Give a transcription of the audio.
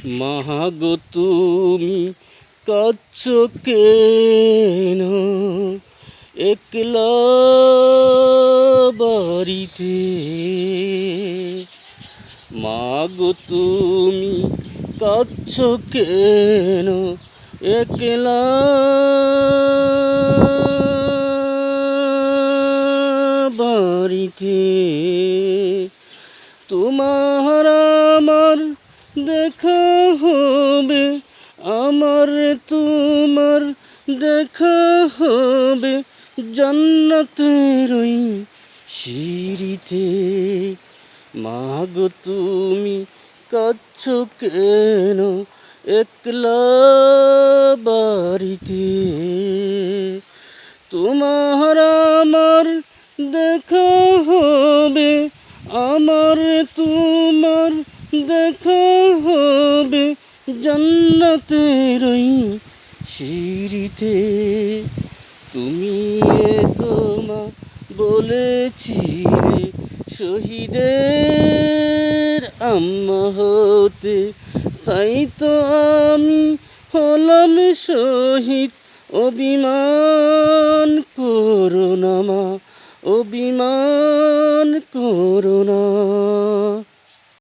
মাগো তুমি কাঁদছো কেন একলা বাড়িতে? মাগো তুমি কাঁদছো কেন একলা বাড়িতে? তোমার আমার দেখা হবে, আমার তোমার দেখা হবে জান্নাতের ওই সিঁড়িতে। মাগো তুমি কাঁদছো কেন একলা বাড়িতে? তোমার আমার দেখা হবে, আমার তোমার দেখা হবে জান্নাতের ওই সিঁড়িতে। তুমি তোমা বলেছিলে শহীদের আম্মা হতে, তাই তো আমি হলাম শহীদ। অভিমান করো না মা, অভিমান করো না।